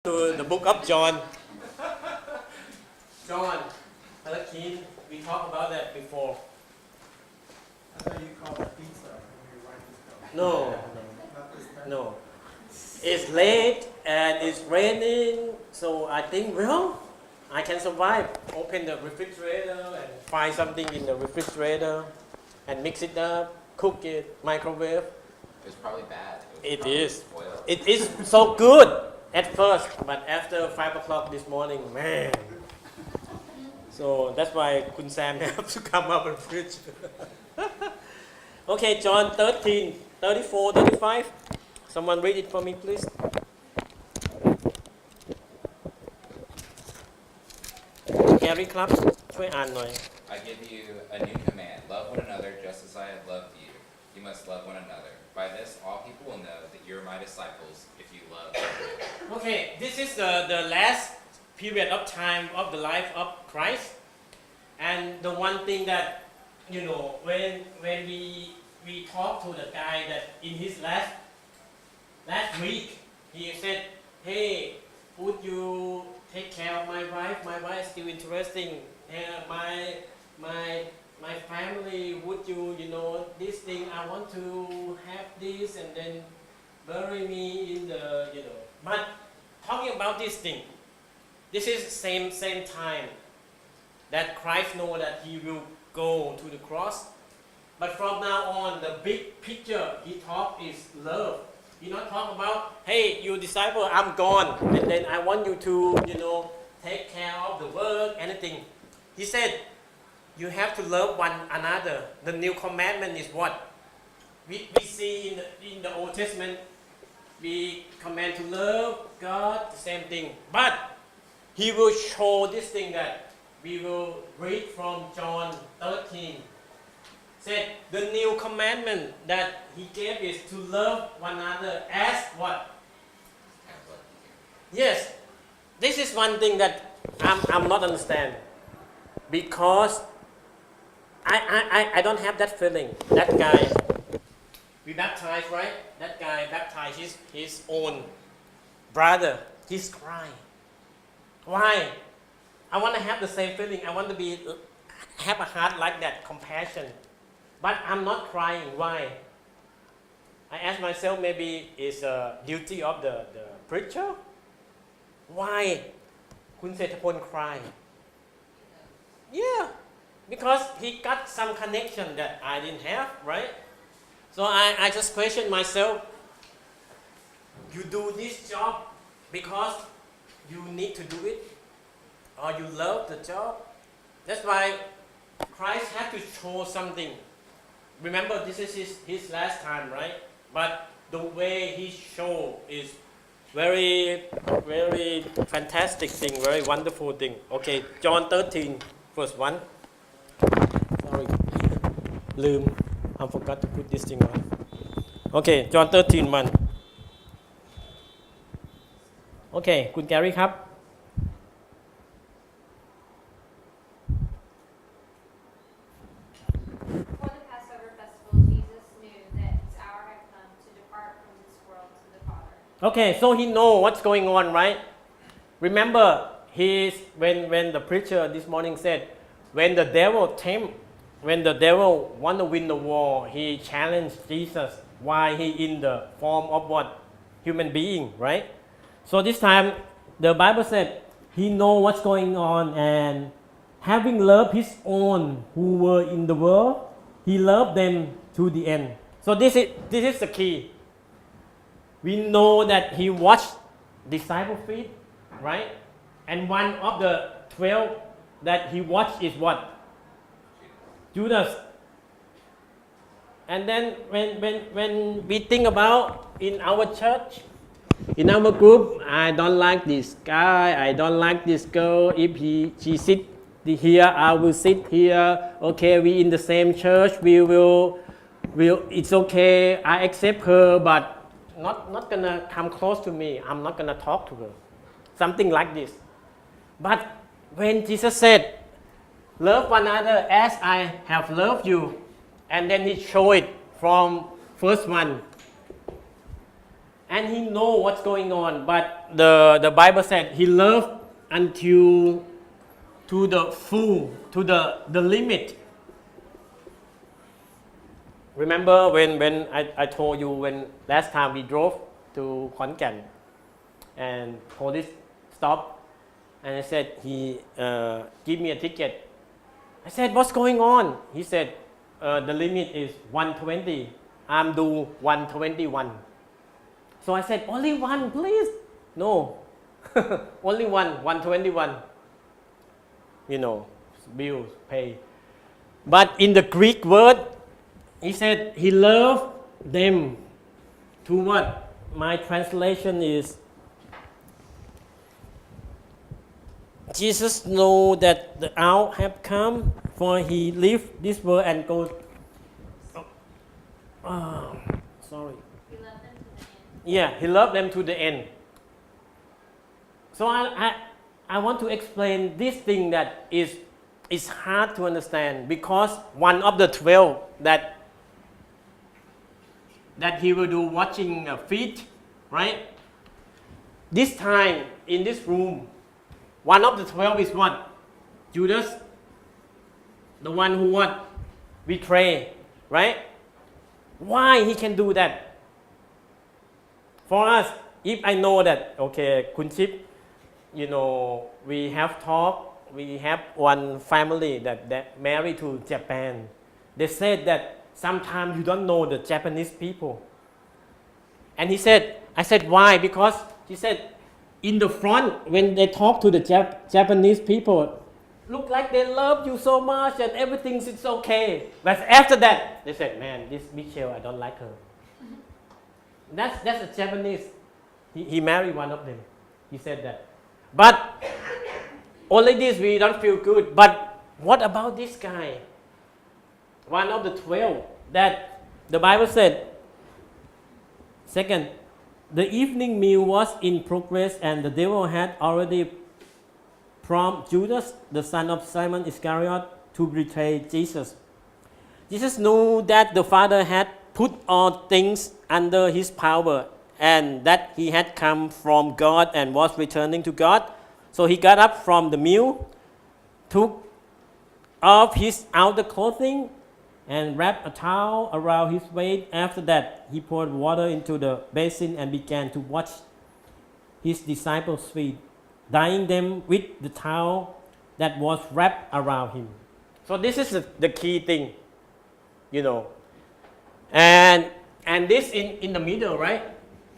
To the book of John. John 13, we talked about that before. I thought you called it pizza when you write this down. No, Not this time. no. It's late and it's raining, so I think, well, I can survive. Open the refrigerator and find something in the refrigerator and mix it up, cook it, microwave. It's probably bad. It probably is. spoiled. It is so good at first, but after 5 o'clock this morning, man. So that's why Kun Sam have to come up and preach. Okay, John 13, 34, 35. Someone read it for me, please. Gary ครับช่วยอ่านหน่อย I give you a new command. Love one another just as I have loved you. You must love one another. By this, all people will know that you're my disciples if you love one another. Okay, this is the last period of time of the life of Christ. And the one thing that, you know, when we talk to the guy that in his last week, he said, hey, would you take care of my wife? My wife is still interesting. My family, would you, this thing, I want to have this and then bury me in the, But talking about this thing, this is same time that Christ know that he will go to the cross. But from now on, the big picture he talk is love. He not talk about, hey, you disciple, I'm gone, and then I want you to, take care of the work, anything. He said, you have to love one another. The new commandment is what? We see in the Old Testament, we command to love God, the same thing. But he will show this thing that we will read from John 13. Said the new commandment that he gave is to love one another as what? Yes, this is one thing that I'm not understand, because I don't have that feeling. That guy, we baptized, right? That guy baptized his own brother. He's crying. Why? I want to have the same feeling. I want to have a heart like that, compassion. But I'm not crying. Why? I ask myself, maybe it's a duty of the preacher. Why? Kun Setapon cry. Yeah, because he got some connection that I didn't have, right? So I just question myself. You do this job because you need to do it, or you love the job. That's why Christ had to show something. Remember, this is his last time, right? But the way he showed is very, very fantastic thing, very wonderful thing. Okay, John 13, verse 1. Sorry, ลืม I forgot to put this thing on. Okay, John 13, 1. Okay, คุณแกรี่ครับ Before the Passover festival, Jesus knew that his hour had come to depart from this world to the Father. Okay, so he know what's going on, right? Remember, when the preacher this morning said, when the devil want to win the war, he challenged Jesus. Why he in the form of what? Human being, right? So this time, the Bible said, he know what's going on, and having loved his own who were in the world, he loved them to the end. So this is the key. We know that he watched disciple feet, right? And one of the 12 that he watched is what? Judas. And then when we think about in our church, in our group, I don't like this guy, I don't like this girl. If she sit here, I will sit here. Okay, we in the same church, we will it's okay, I accept her, but not gonna come close to me. I'm not gonna talk to her. Something like this. But when Jesus said, love one another as I have loved you, and then he showed it from first one. and he know what's going on. But the Bible said he loved until to the full, to the limit. Remember when I told you when last time we drove to Khon Kaen and police stopped and I said he give me a ticket. I said what's going on? He said the limit is 120. I'm do 121. So I said only one please. No, only one 121. You know, bills pay. But in the Greek word, he said he loved them to what? My translation is Jesus know that the hour have come for he leave this world and go. Sorry. We love them to the end. Yeah, he loved them to the end. So I want to explain this thing that is hard to understand because one of the 12 that he will do watching feet, right? This time in this room, one of the 12 is what? Judas, the one who what? Betray, right? Why he can do that? For us, if I know that, okay, Kun Chip, you know, we have talk, we have one family that married to Japan. They said that sometimes you don't know the Japanese people. And he said, I said, why? Because he said, in the front, when they talk to the Japanese people, look like they love you so much and everything is okay. But after that, they said, man, this Michelle, I don't like her. That's a Japanese. He married one of them. He said that. But only this we don't feel good. But what about this guy? One of the 12 that the Bible said. Second, the evening meal was in progress and the devil had already prompted Judas, the son of Simon Iscariot, to betray Jesus. Jesus knew that the Father had put all things under his power and that he had come from God and was returning to God. So he got up from the meal, took off his outer clothing and wrapped a towel around his waist. After that, he poured water into the basin and began to wash his disciples' feet, drying them with the towel that was wrapped around him. So this is the key thing, you know. And this in the middle, right?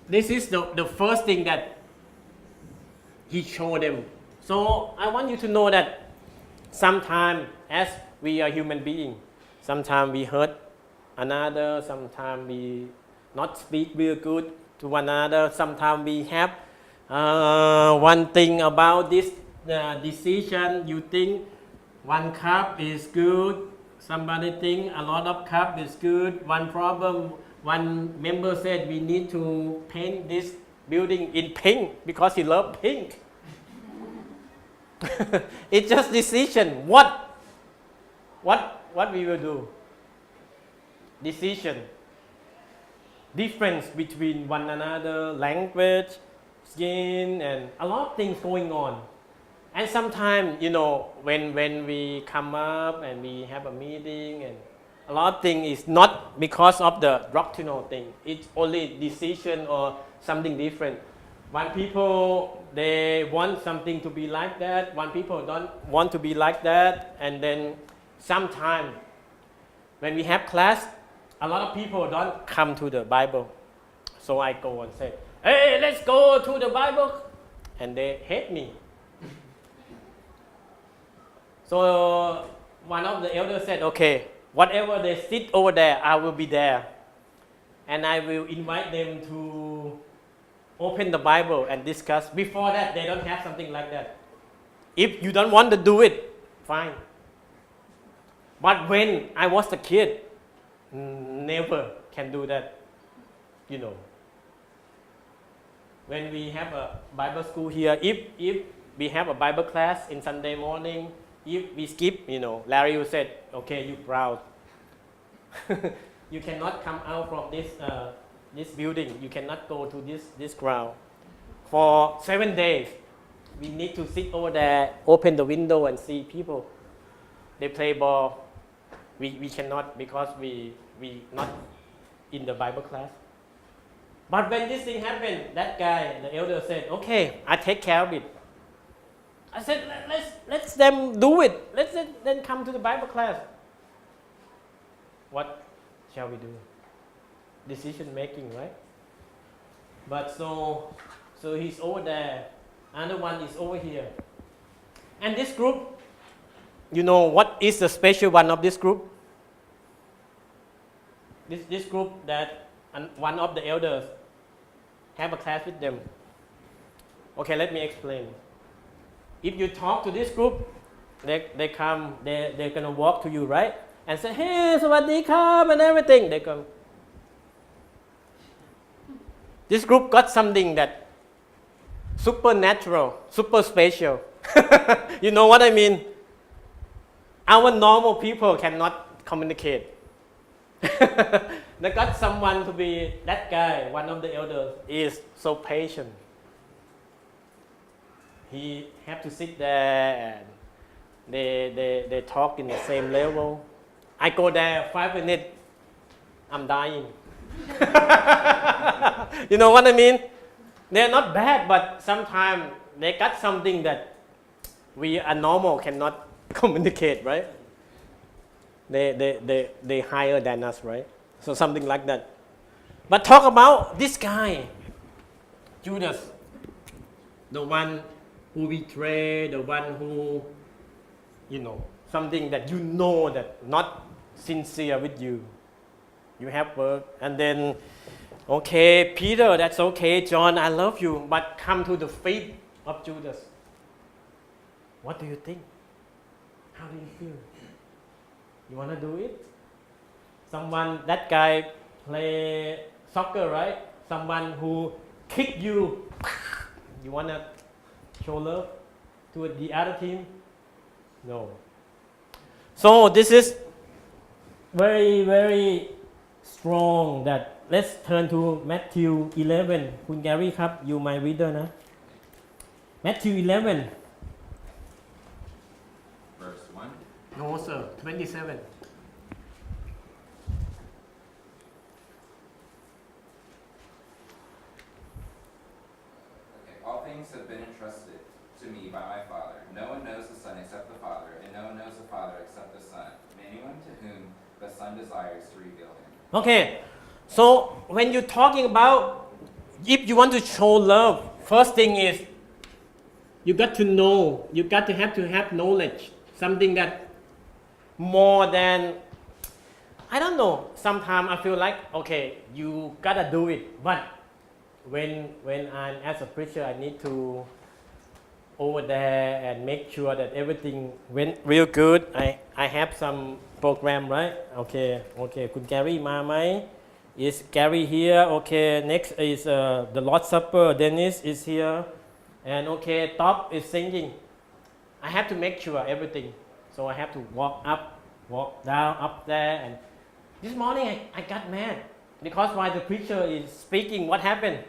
This is the first thing that he showed them. So I want you to know that sometimes as we are human beings, sometimes we hurt another, sometimes we not speak real good to one another, sometimes we have one thing about this decision, you think one cup is good, somebody think a lot of cup is good, one problem, one member said we need to paint this building in pink because he loves pink. It's just decision. What we will do? Decision. Difference between one another, language, skin, and a lot of things going on. And sometimes, you know, when we come up and we have a meeting and a lot of things is not because of the doctrinal thing. It's only decision or something different. One people, they want something to be like that. One people don't want to be like that. And then sometimes when we have class, a lot of people don't come to the Bible. So I go and say, hey, let's go to the Bible. And they hate me. So one of the elders said, okay, whatever they sit over there, I will be there. And I will invite them to open the Bible and discuss. Before that, they don't have something like that. If you don't want to do it, fine. But when I was a kid, never can do that, you know. When we have a Bible school here, if we have a Bible class in Sunday morning, if we skip, you know, Larry will say, okay, you proud. You cannot come out from this this building. You cannot go to this ground. For 7 days, we need to sit over there, open the window and see people. They play ball. We cannot because we not in the Bible class. But when this thing happened, that guy, the elder said, okay, I take care of it. I said, let's them do it. Let's then come to the Bible class. What shall we do? Decision making, right? But so he's over there. Another one is over here. And this group, you know what is the special one of this group? This group that one of the elders have a class with them. Okay, let me explain. If you talk to this group, they come, they're gonna walk to you, right? And say, hey, sawadee krab, and everything. They come. This group got something that supernatural, super special. You know what I mean? Our normal people cannot communicate. They got someone to be, that guy, one of the elders, is so patient. He have to sit there and they talk in the same level. I go there 5 minutes, I'm dying. You know what I mean? They're not bad, but sometimes they got something that we are normal cannot communicate, right? They higher than us, right? So something like that. But talk about this guy, Judas, the one who betrayed, the one who, you know, something that you know that not sincere with you. You have work, and then, okay, Peter, that's okay, John, I love you, but come to the feet of Judas. What do you think? How do you feel? You want to do it? Someone, that guy play soccer, right? Someone who kick you. You want to show love to the other team? No. So this is very, very strong that let's turn to Matthew 11. คุณ Gary ครับ you my reader นะ Matthew 11. Verse 1. No sir, 27. Okay. All things have been entrusted to me by my Father. No one knows the Son except the Father, and no one knows the Father except the Son, and anyone to whom the Son desires to reveal him. Okay, so when you're talking about if you want to show love, first thing is you got to know, you got to have knowledge, something that more than, I don't know, sometimes I feel like, okay, you gotta do it, but when I'm as a preacher, I need to over there and make sure that everything went real good. I have some program, right? Okay, คุณ Gary มาไหม Is Gary here? Okay, next is the Lord's Supper. Dennis is here, and okay, Top is singing. I have to make sure everything. So I have to walk up, walk down, up there, and this morning I got mad because while the preacher is speaking, what happened?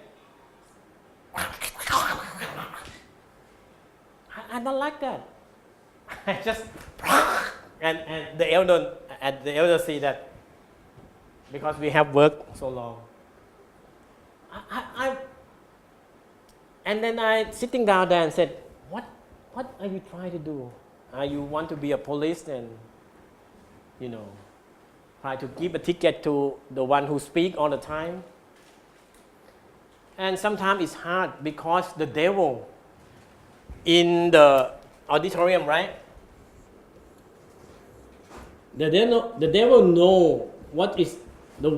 I don't like that. I just and the elder see that because we have worked so long. I and then I sitting down there and said, what are you trying to do? You want to be a police and, you know, try to give a ticket to the one who speak all the time? And sometimes it's hard because the devil in the auditorium, right? The devil know what is the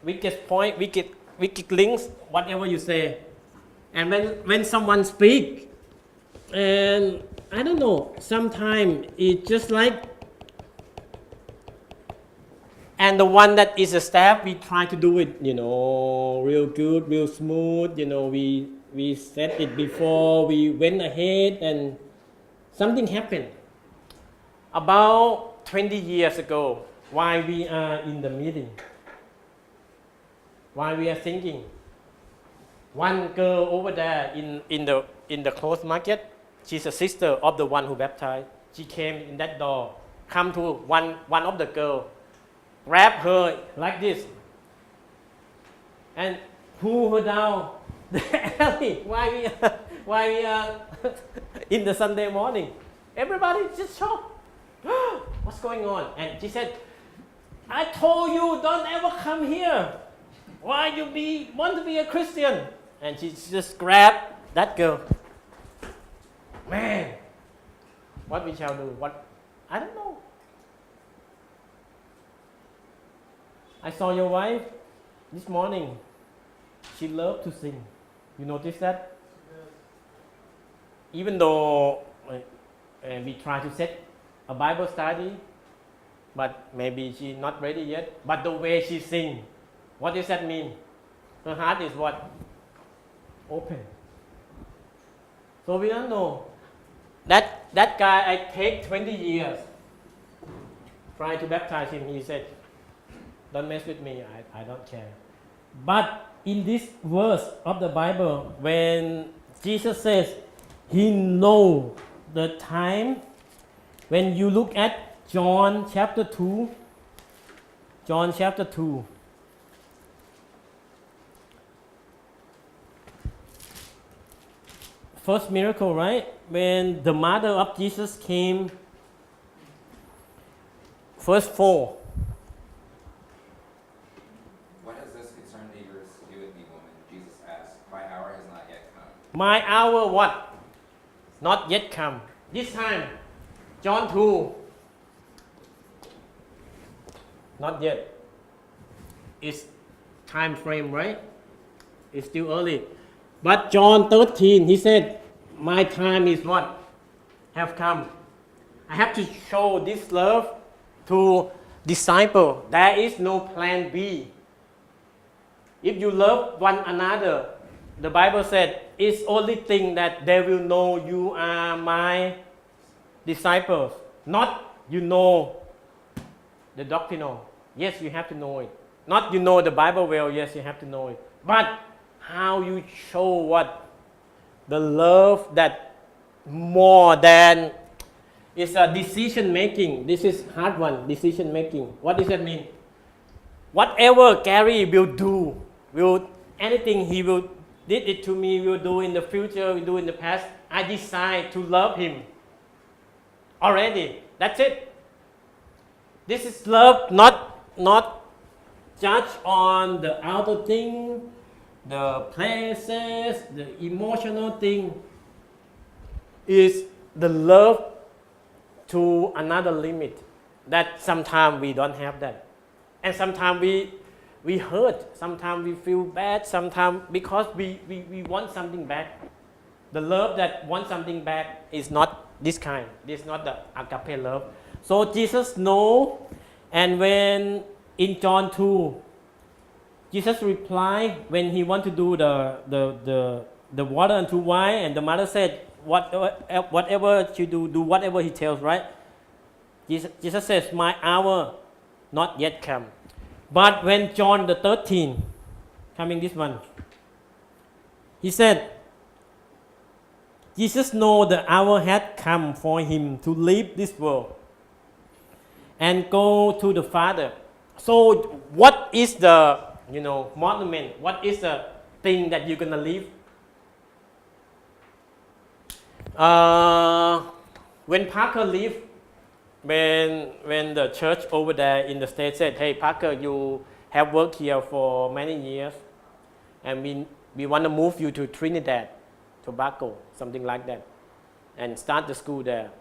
weakest point, weak links, whatever you say. And when someone speak, and I don't know, sometimes it's just like, and the one that is a staff, we try to do it, you know, real good, real smooth, you know, we said it before, we went ahead, and something happened. About 20 years ago, while we are in the meeting, While we are thinking, one girl over there in the clothes market, she's a sister of the one who baptized. She came in that door, come to one of the girl, grab her like this, and pull her down the alley while we are in the Sunday morning. Everybody just shocked. What's going on? And she said, I told you don't ever come here. Why you want to be a Christian? And she just grabbed that girl. Man, what we shall do? What? I don't know. I saw your wife this morning. She loved to sing. You notice that? Even though we try to set a Bible study, but maybe she's not ready yet. But the way she sings, what does that mean? Her heart is what? Open. So we don't know. That guy, I take 20 years trying to baptize him. He said, don't mess with me, I don't care. But in this verse of the Bible, when Jesus says he knows the time, when you look at John chapter 2, first miracle, right? When the mother of Jesus came, verse 4. What has this concern to do with me, woman? Jesus asked. My hour has not yet come. My hour what? Not yet come. This time, John 2. Not yet. It's time frame, right? It's still early. But John 13, he said, my time is what? Have come. I have to show this love to disciple. There is no plan B. If you love one another, the Bible said, it's only thing that they will know you are my disciples. Not you know the doctrinal. Yes, you have to know it. Not you know the Bible well. Yes, you have to know it. But how you show what? The love that more than is a decision making. This is hard one, decision making. What does that mean? Whatever Gary will do, anything he will did it to me, will do in the future, will do in the past, I decide to love him. Already. That's it. This is love, not judge on the outer thing, the places, the emotional thing. Is the love to another limit that sometimes we don't have that. And sometimes we hurt, sometimes we feel bad, sometimes because we want something back. The love that wants something back is not this kind. This is not the agape love. So Jesus knows, and when in John 2, Jesus replied when he want to do the water into wine, and the mother said, whatever you do whatever he tells, right? Jesus says, my hour not yet come. But when John the 13, coming this one, he said, Jesus know the hour had come for him to leave this world and go to the Father. So what is the, monument? What is the thing that you're going to leave? When Parker leave, when the church over there in the States said, hey Parker, you have worked here for many years and we want to move you to Trinidad, Tobago, something like that, and start the school there.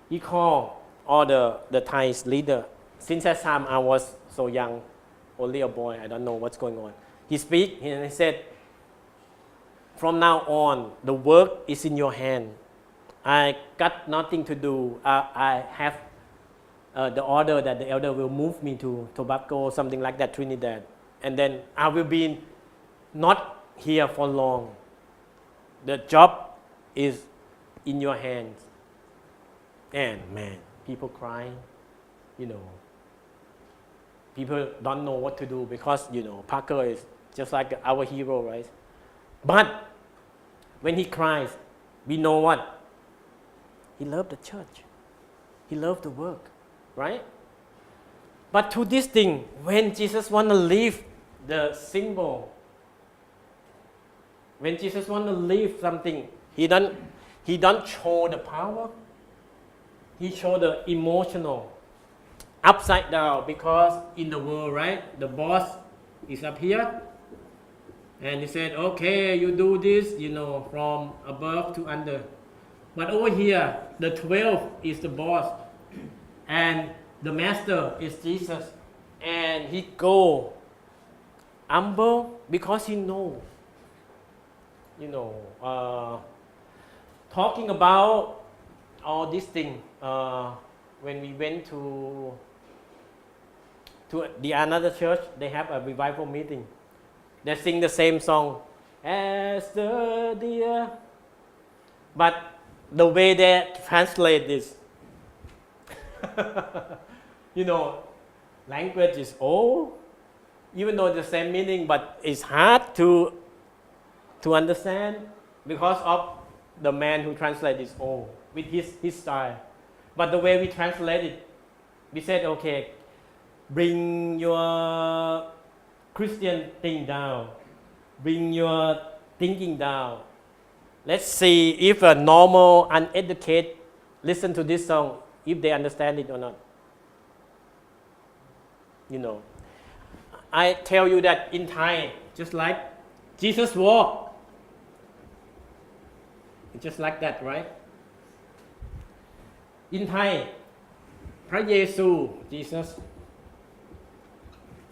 He called all the Thai leader. Since that time I was so young, only a boy, I don't know what's going on. He speak and he said, from now on, the work is in your hand. I got nothing to do. I have the order that the elder will move me to Tobago, something like that, Trinidad. And then I will be not here for long. The job is in your hands. And man, people crying, people don't know what to do because, Parker is just like our hero, right? But when he cries, we know what? He loved the church. He loved the work, right? But to this thing, when Jesus want to leave the symbol, when Jesus want to leave something, he don't show the power. He show the emotional upside down, because in the world, right, the boss is up here, and he said, okay, you do this, from above to under. But over here, the 12 is the boss, and the master is Jesus, and he go humble because he know, talking about all these things. When we went to the another church, they have a revival meeting. They sing the same song, Esther dear. But the way they translate this, language is old, even though the same meaning, but it's hard to understand because of the man who translated is old with his style. But the way we translate it, we said, okay, bring your Christian thing down, bring your thinking down. Let's see if a normal, uneducated listen to this song, if they understand it or not. I tell you that in Thai, just like Jesus walked, just like that, right? In Thai, พระเยซู Jesus.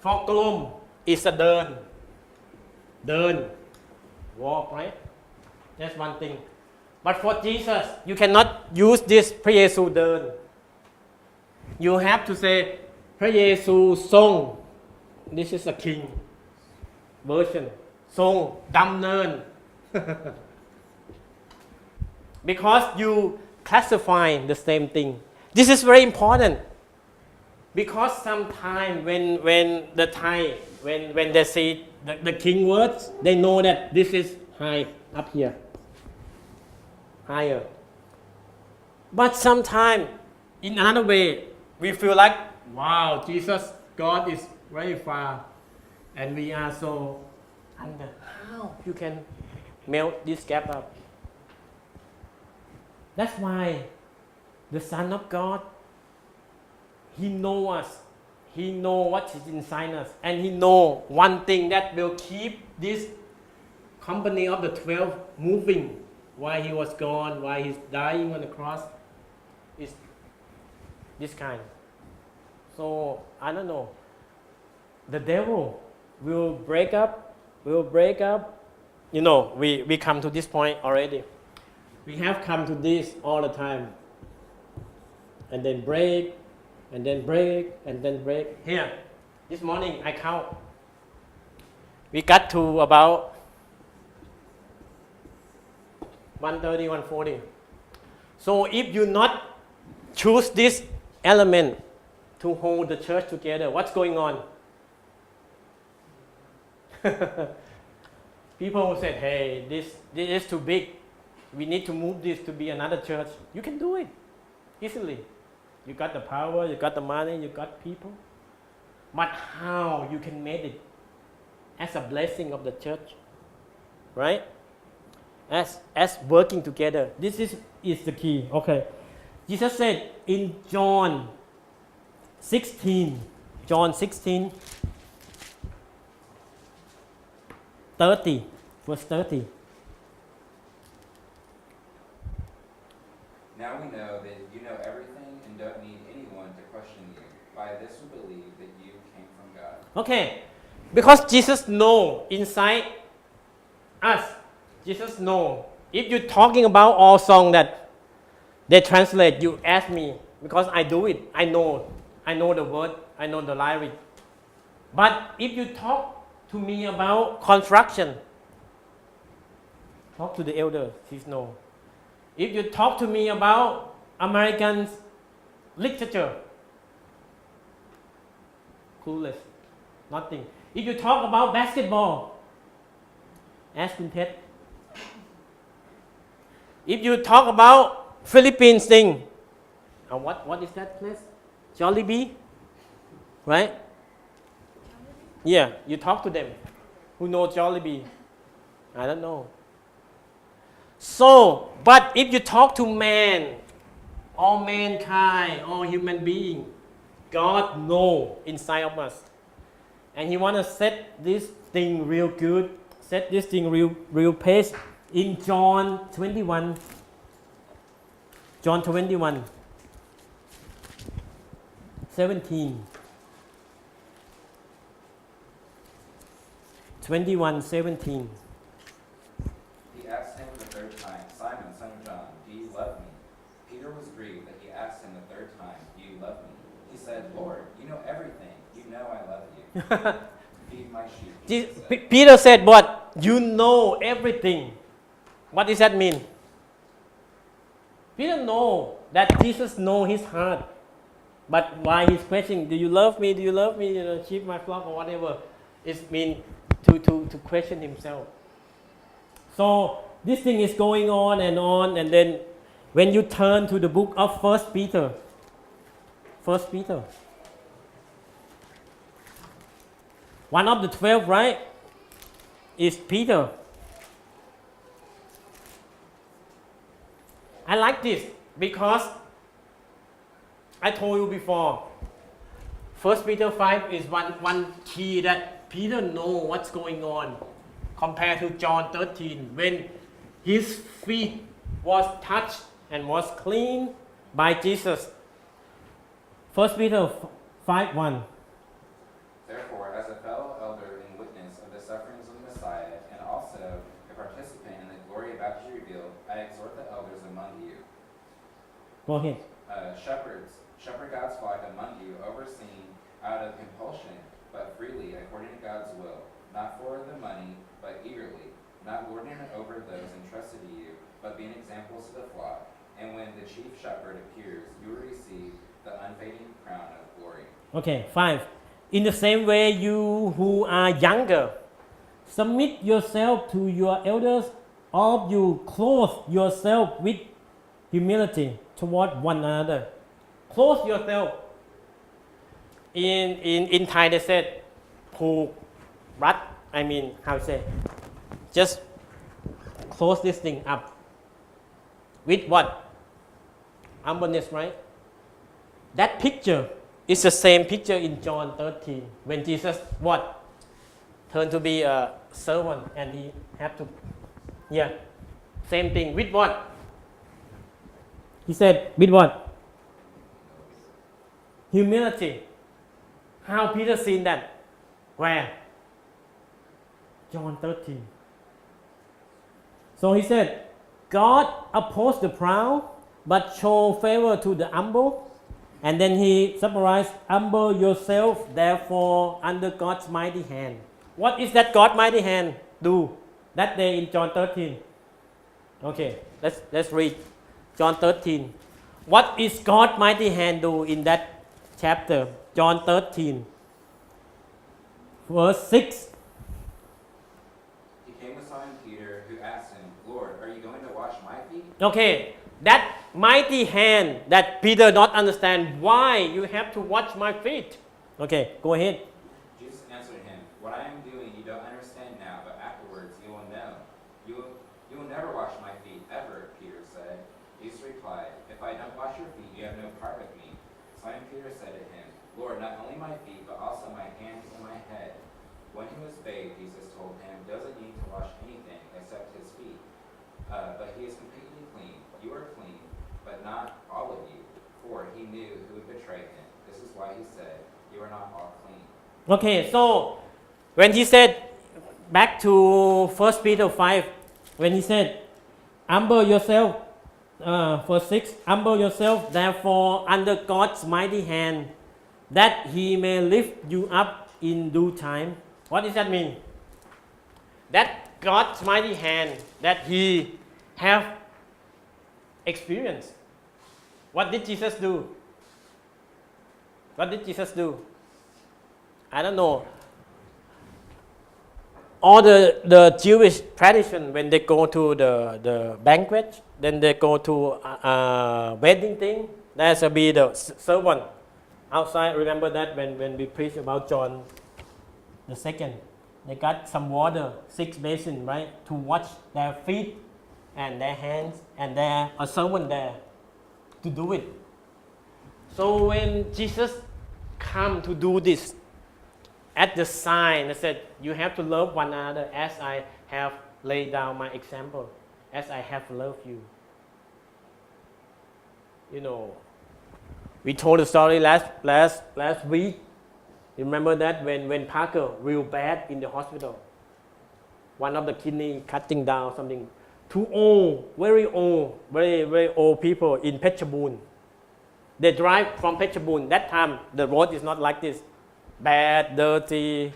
For Glome is a เดิน walk, right? That's one thing. But for Jesus, you cannot use this พระเยซูเดิน. You have to say พระเยซูทรง. This is a king version. ทรงดำเนิน. Because you classify the same thing. This is very important, because sometimes when the Thai when they see the king words, they know that this is high up here, higher. But sometimes in another way we feel like, wow, Jesus, God is very far and we are so under. How you can melt this gap up? That's why the Son of God, He knows us. He knows what is inside us. And He knows one thing that will keep this company of the 12 moving while He was gone, while He's dying on the cross, is this kind. So, I don't know. The devil will break up. We come to this point already. We have come to this all the time. And then break, and then break, and then break. Here, this morning I count. We got to about 130, 140. So if you not choose this element to hold the church together, what's going on? People said, hey, this is too big. We need to move this to be another church. You can do it easily. You got the power, you got the money, you got people. But how you can make it as a blessing of the church, right? As working together. This is the key. Okay. Jesus said in John 16, 30, verse 30. Now we know that you know everything and don't need anyone to question you. By this we believe that you came from God. Okay, because Jesus know inside us. Jesus know. If you're talking about all song that they translate, you ask me, because I do it. I know the word. I know the lyric. But if you talk to me about construction, talk to the elder. Please know. If you talk to me about American literature, clueless, nothing. If you talk about basketball, ask Kun Tet. If you talk about Philippines thing, what is that place? Jollibee, right? Yeah, you talk to them. Who know Jollibee? I don't know. So, but if you talk to man, all mankind, all human being, God know inside of us. And He want to set this thing real good, set this thing real pace in John 21. John 21, 17. 21, 17. He asked him the third time, Simon, son of John, do you love me? Peter was grieved that he asked him the third time, do you love me? He said, Lord, you know everything. You know I love you. Feed my sheep. Jesus said. Peter said, what? You know everything. What does that mean? Peter know that Jesus know his heart. But why he's questioning, do you love me? Do you love me? You know, sheep my flock or whatever. It means to question himself. So this thing is going on, and then when you turn to the book of First Peter, one of the 12, right, is Peter. I like this because I told you before, 1 Peter 5 is one key that Peter know what's going on compared to John 13 when his feet was touched and was clean by Jesus. 1 Peter 5:1. Therefore, as a fellow elder and witness of the sufferings of the Messiah, and also a participant in the glory about to be revealed, I exhort the elders among you. Go ahead. Shepherd God's flock among you, overseen out of compulsion, but freely according to God's will, not for the money, but eagerly, not lording it over those entrusted to you, but being examples to the flock. And when the chief shepherd appears, you will receive the unfading crown of glory. Okay, 5. In the same way, you who are younger, submit yourself to your elders. All of you clothe yourself with humility toward one another. Clothe yourself. In Thai they said, ผูก รัด I mean, how to say? Just close this thing up. With what? Humbleness, right? That picture is the same picture in John 13 when Jesus what? Turned to be a servant and he had to, yeah, same thing. With what? He said, with what? Humility. How Peter seen that? Where? John 13. So he said, God opposes the proud, but show favor to the humble. And then he summarized, humble yourself, therefore, under God's mighty hand. What is that God's mighty hand do that day in John 13? Okay, let's read John 13. What is God's mighty hand do in that chapter? John 13, verse 6. He came to Simon Peter, who asked him, Lord, are you going to wash my feet? Okay, that mighty hand that Peter not understand why you have to wash my feet. Okay, go ahead. Jesus answered him, what I am doing you don't understand now, but afterwards you will know. You will never wash my feet, ever, Peter said. Jesus replied, if I don't wash your feet, you have no part with me. Simon Peter said to him, Lord, not only my feet, but also my hands and my head. When he was bathed, Jesus told him, doesn't need to wash anything except his feet. But he is completely clean. You are clean, but not all of you. For he knew who would betray him. This is why he said, you are not all clean. Okay, so when he said, back to 1 Peter 5, when he said, humble yourself, verse 6, humble yourself, therefore, under God's mighty hand, that he may lift you up in due time. What does that mean? That God's mighty hand that he have experienced. What did Jesus do? What did Jesus do? I don't know. All the Jewish tradition, when they go to the banquet, then they go to wedding thing, there's a be the servant outside. Remember that when we preach about John the second, they got some water, 6 basins, right, to wash their feet and their hands, and there a servant there to do it. So when Jesus come to do this, at the sign, I said, you have to love one another as I have laid down my example, as I have loved you. You know, we told the story last week. Remember that when Parker real bad in the hospital, one of the kidney cutting down something. Too old, very old people in Phetchabun. They drive from Phetchabun. That time the road is not like this. Bad, dirty,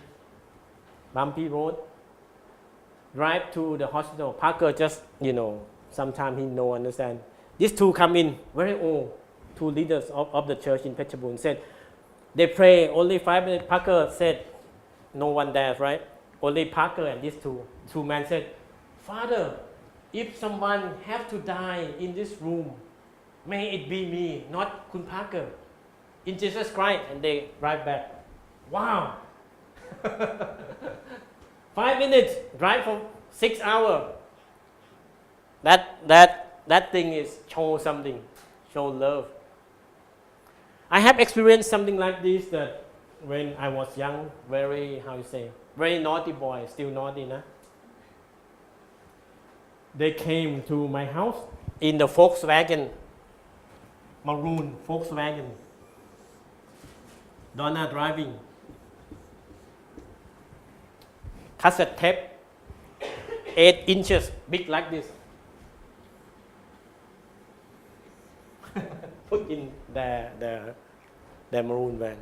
bumpy road. Drive to the hospital. Parker just, sometimes he no understand. These two come in, very old, 2 leaders of the church in Phetchabun said, they pray only 5 minutes. Parker said, no one there, right? Only Parker and these two men said, Father, if someone have to die in this room, may it be me, not Kun Parker. In Jesus Christ, and they drive back. Wow! 5 minutes, drive for 6 hours. That thing is show something, show love. I have experienced something like this that when I was young, very naughty boy, still naughty, nah? They came to my house in the Volkswagen, maroon Volkswagen. Donna driving. Cassette tape, 8 inches, big like this. Put in the maroon van.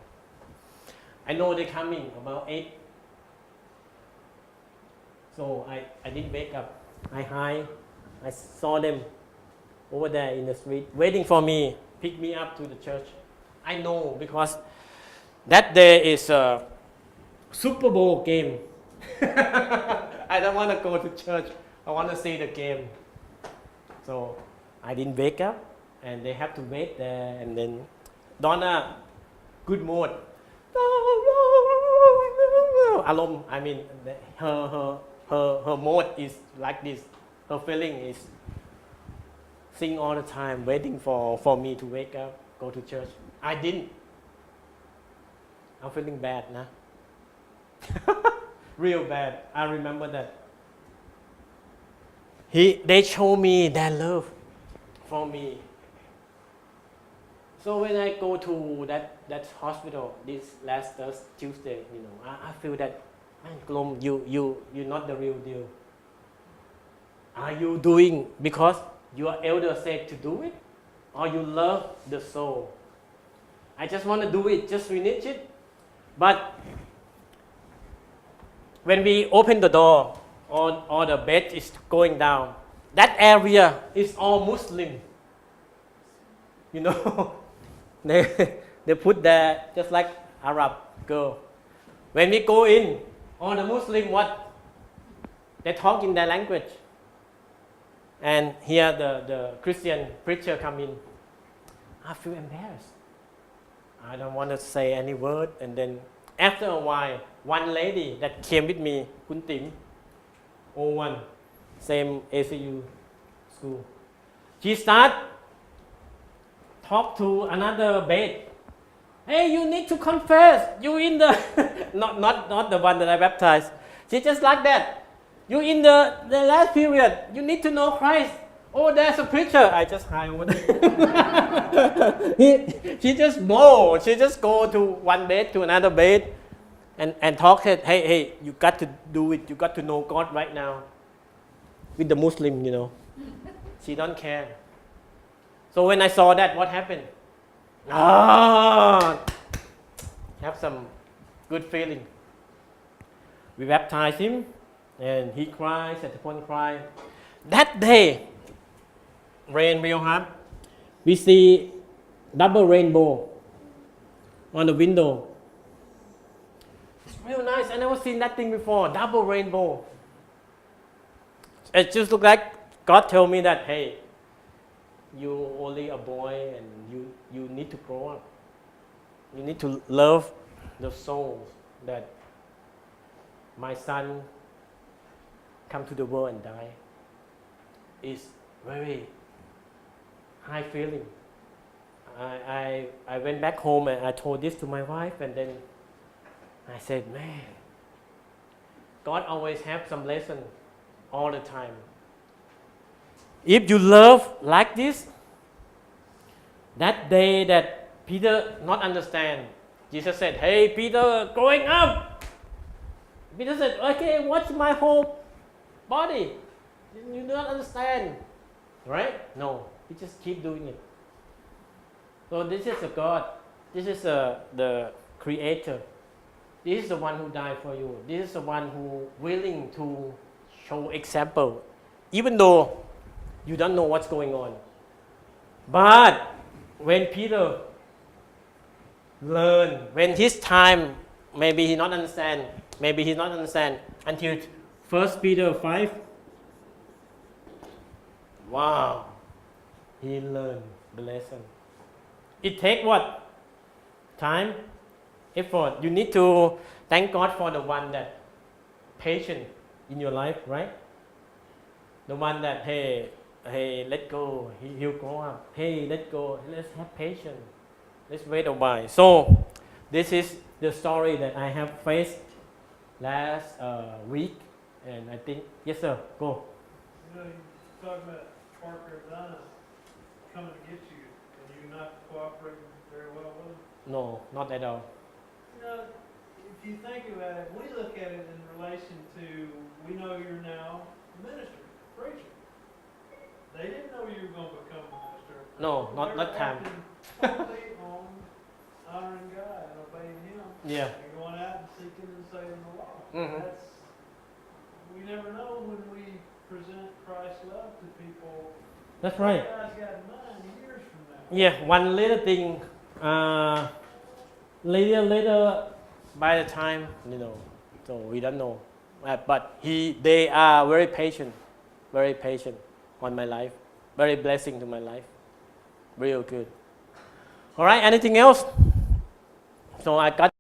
I know they're coming about 8. So I didn't wake up. I saw them over there in the street, waiting for me, pick me up to the church. I know because that day is a Super Bowl game. I don't want to go to church. I want to see the game. So I didn't wake up, and they have to wait there. And then Donna, good mood. Alom, I mean, her mood is like this. Her feeling is sing all the time, waiting for me to wake up, go to church. I didn't. I'm feeling bad, nah? Real bad. I remember that. They show me their love for me. So when I go to that hospital this last Tuesday, I feel that, man, Glome, you're not the real deal. Are you doing because your elder said to do it, or you love the soul? I just want to do it, just finish it. But when we open the door, or the bed is going down, that area is all Muslim. They put there just like Arab girl. When we go in, all the Muslim what? They talk in their language. And here the Christian preacher come in. I feel embarrassed. I don't want to say any word. And then after a while, one lady that came with me, Kun Tim, 01, same ACU school, she start talk to another bed. Hey, you need to confess. You in the not the one that I baptized. She just like that. You in the last period. You need to know Christ. Oh, there's a preacher. I just hide over there. She just bold. She just go to one bed to another bed, and talk. Hey, you got to do it. You got to know God right now. With the Muslim, she don't care. So when I saw that, what happened? Have some good feeling. We baptized him, and he cried. Satapon cried. That day, rain real hard. We see double rainbow on the window. Real nice. I never seen that thing before. Double rainbow. It just looked like God told me that, hey, you only a boy and you need to grow up. You need to love the souls that my son come to the world and die. It's very high feeling. I went back home and I told this to my wife, and then I said, man, God always have some lesson all the time. If you love like this, that day that Peter not understand, Jesus said, hey Peter, growing up. Peter said, okay, what's my whole body? You do not understand, right? No, he just keep doing it. So this is a God. This is the Creator. This is the one who died for you. This is the one who willing to show example, even though you don't know what's going on. But when Peter learn, when his time, maybe he not understand until 1 Peter 5. Wow, he learned the lesson. It takes what? Time, effort. You need to thank God for the one that patient in your life, right? The one that, hey, let go. He'll grow up. Hey, let go. Let's have patience. Let's wait a while. So, this is the story that I have faced last week, and I think, yes sir, go. You know, you talk about Parker and Donna coming to get you, and you not cooperating very well with them. No, not at all. You know, if you think about it, we look at it in relation to, we know you're now a minister, preacher. They didn't know you were going to become a minister. No, not time. Totally on honoring God and obeying Him. Yeah. And going out and seeking and saving the law. Mhm. We never know when we present Christ's love to people. That's right. What God's got in mind years from now. Yeah, one little thing, later by the time, so we don't know. But they are very patient on my life, very blessing to my life, real good. All right, anything else? So I got